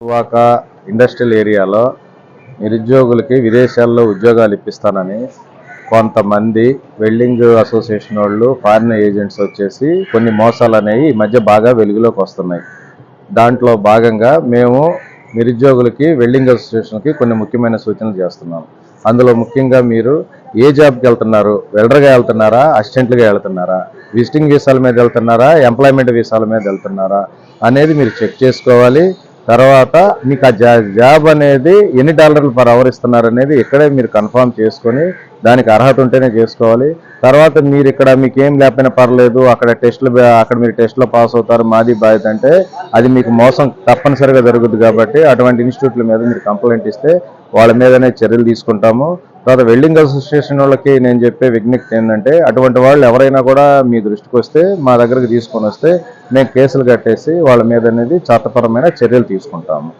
దువ్వాక industrial ఏరియాలో నిరుద్యోగులకి విదేశాల్లో ఉద్యోగాలు ఇప్పిస్తానని కొంతమంది వెల్డింగ్ అసోసియేషన్ వాళ్ళు ఫారిన్ ఏజెంట్స్ వచ్చేసి కొన్ని మోసాలు అనేవి ఈ మధ్య బాగా వెలుగులోకి వస్తున్నాయి. దాంట్లో భాగంగా మేము నిరుద్యోగులకి వెల్డింగ్ అసోసియేషన్కి కొన్ని ముఖ్యమైన సూచనలు చేస్తున్నాం. అందులో ముఖ్యంగా మీరు ఏ జాబ్కి వెళ్తున్నారు, వెల్డర్గా వెళ్తున్నారా, అసిస్టెంట్గా వెళ్తున్నారా, విజిటింగ్ వీసాల మీద వెళ్తున్నారా, ఎంప్లాయ్మెంట్ వీసాల మీద వెళ్తున్నారా అనేది మీరు చెక్ చేసుకోవాలి. తర్వాత మీకు ఆ జాబ్ అనేది ఎన్ని డాలర్లు పర్ అవర్ ఇస్తున్నారు అనేది ఇక్కడే మీరు కన్ఫర్మ్ చేసుకొని దానికి అర్హత ఉంటేనే చేసుకోవాలి. తర్వాత మీరు ఇక్కడ మీకు ఏం లేకపోయినా పర్లేదు, అక్కడ మీరు టెస్ట్లో పాస్ అవుతారు, మాది బాధ్యత అంటే అది మీకు మోసం తప్పనిసరిగా జరుగుతుంది. కాబట్టి అటువంటి ఇన్స్టిట్యూట్ల మీద మీరు కంప్లైంట్ ఇస్తే వాళ్ళ మీదనే చర్యలు తీసుకుంటాము. తర్వాత వెల్డింగ్ అసోసియేషన్ వాళ్ళకి నేను చెప్పే విజ్ఞప్తి ఏంటంటే, అటువంటి వాళ్ళు ఎవరైనా కూడా మీ దృష్టికి వస్తే మా దగ్గరకు తీసుకొని వస్తే మేము కేసులు కట్టేసి వాళ్ళ మీద అనేది చట్టపరమైన చర్యలు తీసుకుంటాము.